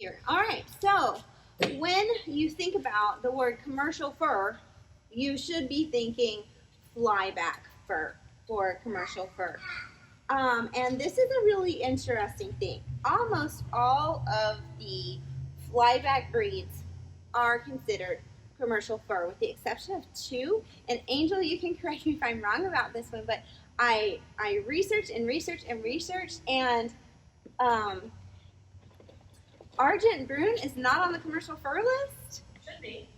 Here. All right, so when you think about the word commercial fur, you should be thinking flyback fur for commercial fur. And this is a really interesting thing. Almost all of the flyback breeds are considered commercial fur, with the exception of two. And Angel, you can correct me if I'm wrong about this one, but I researched and researched and researched, and um, Argent Brune is not on the commercial fur list. Should be.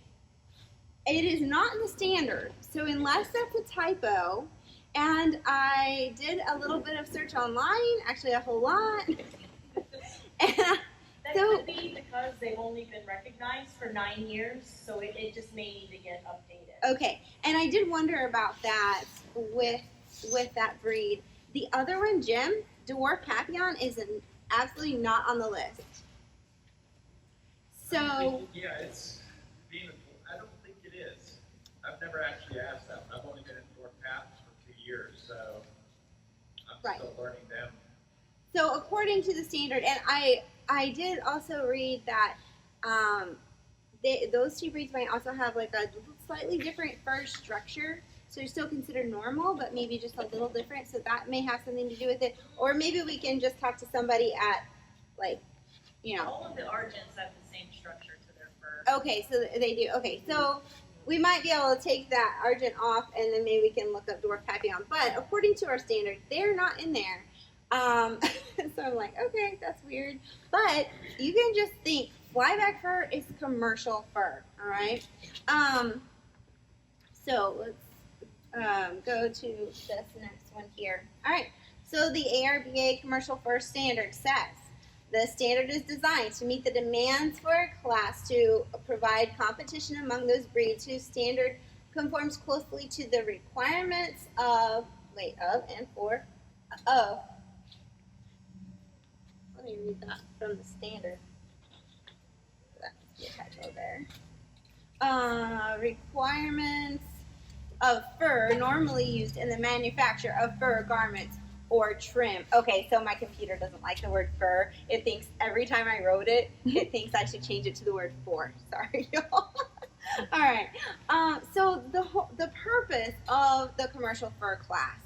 It is not in the standard. So unless that's a typo, and I did a little bit of search online, actually a whole lot. And That so, could be because they've only been recognized for 9 years, so it just may need to get updated. okay, and I did wonder about that with that breed. The other one, Jim, Dwarf Papillon, is absolutely not on the list. So, yeah, it's being. I don't think it is. I've never actually asked that one. I've only been in North Paps for 2 years, so I'm still learning them. So according to the standard, and I did also read that those two breeds might also have like a slightly different fur structure. So they're still considered normal, but maybe just a little different. So that may have something to do with it. Or maybe we can just talk to somebody at, like, you know. All of the Argents have the same structure to their fur. Okay, so they do. Okay, so we might be able to take that Argent off, and then maybe we can look up Dwarf Papillon. But according to our standard, they're not in there. So I'm like, okay, that's weird. But you can just think flyback fur is commercial fur, all right? So let's go to this next one here. All right, so the ARBA commercial fur standard says, the standard is designed to meet the demands for a class to provide competition among those breeds whose standard conforms closely to the requirements of, let me read that from the standard. That's the typo there. Requirements of fur normally used in the manufacture of fur garments or trim. Okay, so my computer doesn't like the word fur. It thinks every time I wrote it, it thinks I should change it to the word for. Sorry, y'all. All right. So the purpose of the commercial fur class,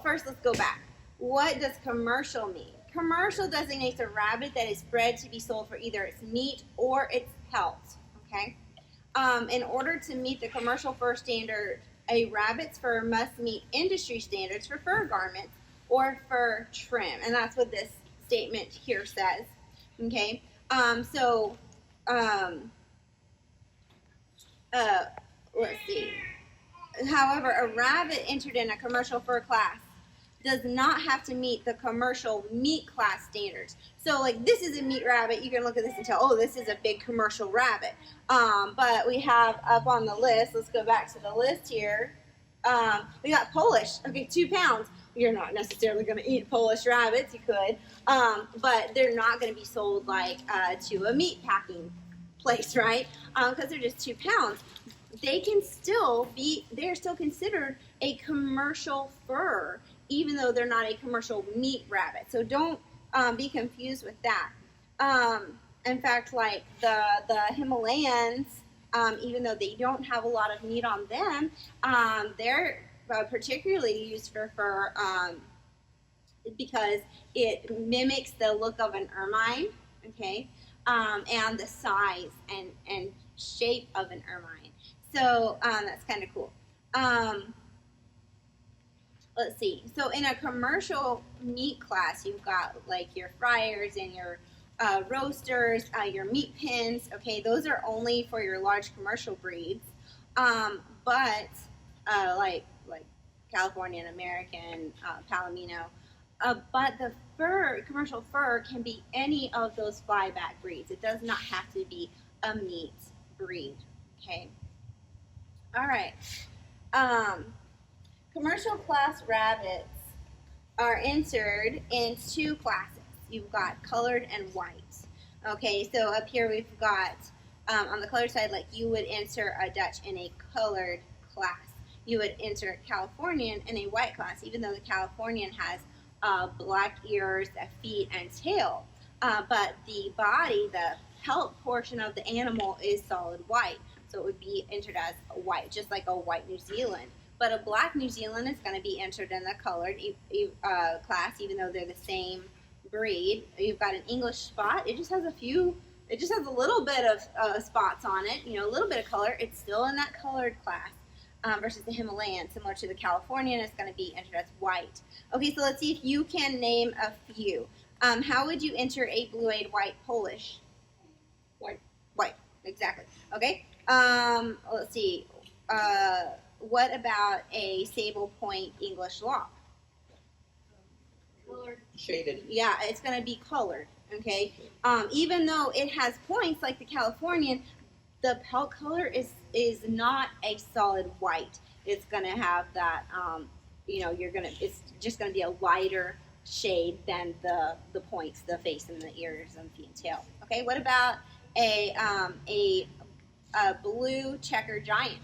first let's go back. What does commercial mean? Commercial designates a rabbit that is bred to be sold for either its meat or its pelt. Okay. In order to meet the commercial fur standard, a rabbit's fur must meet industry standards for fur garments or fur trim, and that's what this statement here says. Okay, let's see. However, a rabbit entered in a commercial fur class does not have to meet the commercial meat class standards. So, like, this is a meat rabbit. You can look at this and tell, oh, this is a big commercial rabbit. But we have up on the list, let's go back to the list here. We got Polish, okay, 2 pounds. You're not necessarily going to eat Polish rabbits, you could, but they're not going to be sold like to a meat packing place, right? Because they're just 2 pounds. They're still considered a commercial fur, even though they're not a commercial meat rabbit. So don't be confused with that. In fact, like the Himalayans, even though they don't have a lot of meat on them, they're particularly used for fur because it mimics the look of an ermine, okay, and the size and shape of an ermine. So that's kind of cool. Let's see. So in a commercial meat class, you've got like your fryers and your roasters, your meat pins. Okay, those are only for your large commercial breeds. But like Californian, American, Palomino. But the commercial fur, can be any of those flyback breeds. It does not have to be a meat breed. Okay. All right. Commercial class rabbits are entered in 2 classes. You've got colored and white. Okay, so up here we've got, on the colored side, like you would enter a Dutch in a colored class. You would enter a Californian in a white class, even though the Californian has black ears, feet, and tail. But the body, the pelt portion of the animal is solid white. So it would be entered as white, just like a white New Zealand. But a black New Zealand is going to be entered in the colored class, even though they're the same breed. You've got an English spot. It just has a little bit of spots on it, a little bit of color. It's still in that colored class. Versus the Himalayan, similar to the Californian, is going to be entered as white. Okay, so let's see if you can name a few. How would you enter a blue-eyed white Polish? White. White, exactly. Okay. Let's see. What about a sable point English lop? Colored. Shaded. Yeah, it's going to be colored. Okay. Even though it has points like the Californian, the pelt color is not a solid white. It's going to have that. It's just going to be a lighter shade than the points, the face and the ears and feet and tail. Okay. What about a blue checker giant?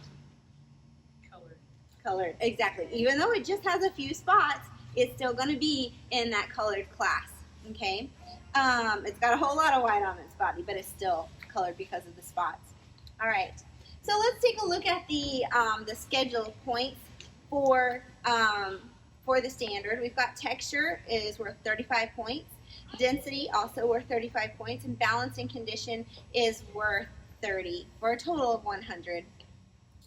Colored, exactly. Even though it just has a few spots, it's still going to be in that colored class. Okay, it's got a whole lot of white on its body, but it's still colored because of the spots. All right, so let's take a look at the schedule of points for the standard. We've got texture is worth 35 points, density also worth 35 points, and balance and condition is worth 30 for a total of 100.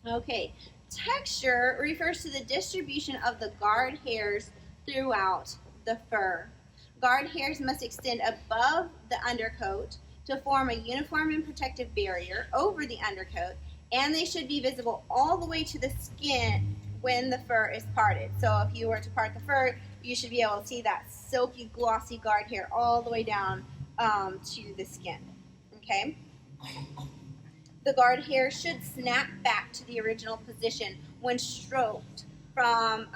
Okay. Texture refers to the distribution of the guard hairs throughout the fur. Guard hairs must extend above the undercoat to form a uniform and protective barrier over the undercoat, and they should be visible all the way to the skin when the fur is parted. So if you were to part the fur, you should be able to see that silky, glossy guard hair all the way down to the skin. Okay? The guard hair should snap back to the original position when stroked from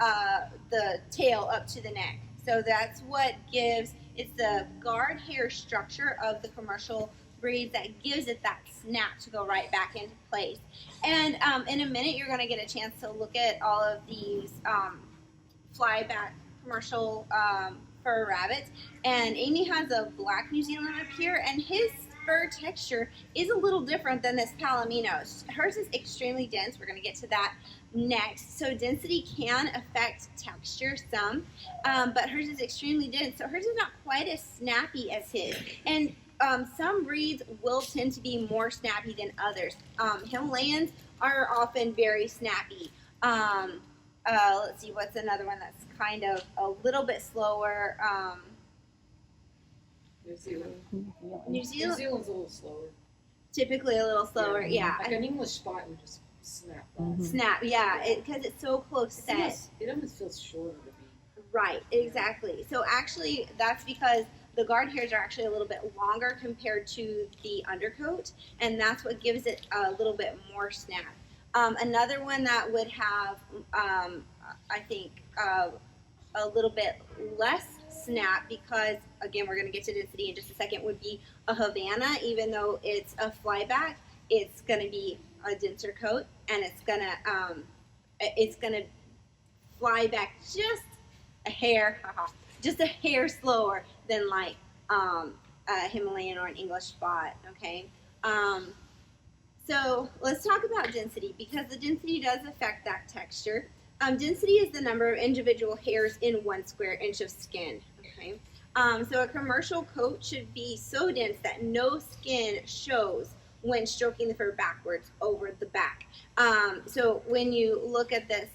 the tail up to the neck. So that's what gives, it's the guard hair structure of the commercial breeds that gives it that snap to go right back into place. And in a minute, you're going to get a chance to look at all of these flyback commercial fur rabbits. And Amy has a black New Zealand up here, and his fur texture is a little different than this Palomino. Hers is extremely dense. We're going to get to that next. So density can affect texture some, but hers is extremely dense. So hers is not quite as snappy as his. And some breeds will tend to be more snappy than others. Himalayans are often very snappy. Let's see, what's another one that's kind of a little bit slower? New Zealand. New Zealand, New Zealand's a little slower. typically a little slower, yeah. Like an English spot would just snap. Snap, yeah, because it's so close set. It almost feels shorter to me. Right, exactly. So actually, that's because the guard hairs are actually a little bit longer compared to the undercoat, and that's what gives it a little bit more snap. Another one that would have, I think, a little bit less snap, because again, we're going to get to density in just a second, would be a Havana. Even though it's a flyback, it's going to be a denser coat, and it's going to fly back just a hair slower than like a Himalayan or an English spot. Okay, so let's talk about density, because the density does affect that texture. Density is the number of individual hairs in 1 square inch of skin. Okay, so a commercial coat should be so dense that no skin shows when stroking the fur backwards over the back. So when you look at this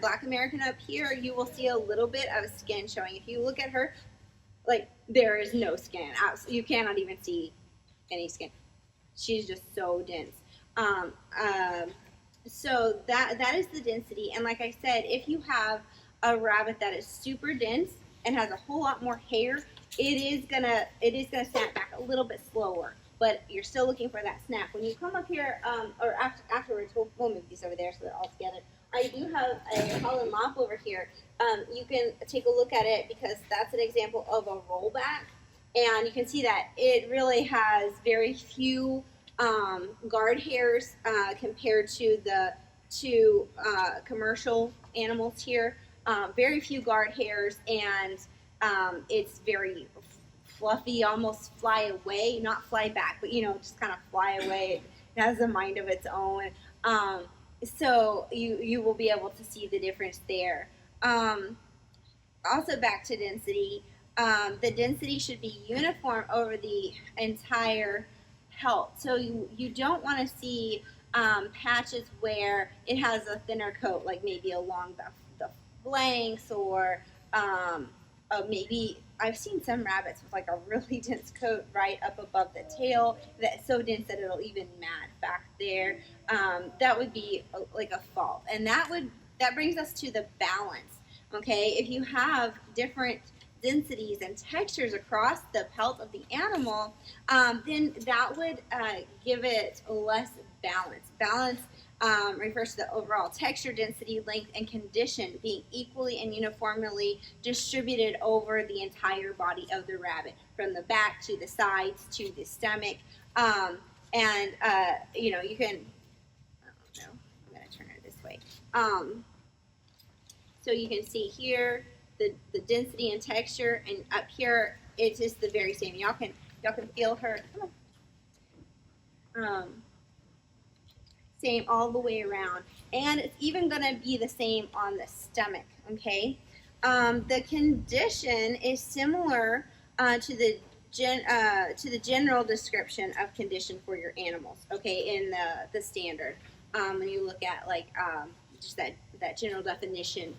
Black American up here, you will see a little bit of skin showing. If you look at her, like, there is no skin. You cannot even see any skin. She's just so dense. So that is the density. And like I said, if you have a rabbit that is super dense and has a whole lot more hair, it is gonna snap back a little bit slower. But you're still looking for that snap. When you come up here, or afterwards, we'll move these over there so they're all together. I do have a Holland mop over here. You can take a look at it, because that's an example of a rollback. And you can see that it really has very few guard hairs compared to the commercial animals here. Very few guard hairs, and It's very fluffy, almost fly away, not fly back, but just kind of fly away. It has a mind of its own. So you will be able to see the difference there. Also back to density, the density should be uniform over the entire pelt. So you don't want to see patches where it has a thinner coat, like maybe along the flanks, or maybe I've seen some rabbits with like a really dense coat right up above the tail that's so dense that it'll even mat back there. That would be like a fault, and that brings us to the balance. Okay, if you have different densities and textures across the pelt of the animal, then that would give it less balance. Balance refers to the overall texture, density, length, and condition being equally and uniformly distributed over the entire body of the rabbit, from the back to the sides to the stomach. And you can, I don't know, I'm going to turn it this way. So you can see here the density and texture, and up here it's just the very same. Y'all can feel her. Come on. Same all the way around, and it's even going to be the same on the stomach. Okay, the condition is similar to the general description of condition for your animals. Okay, in the standard, when you look at like just that general definition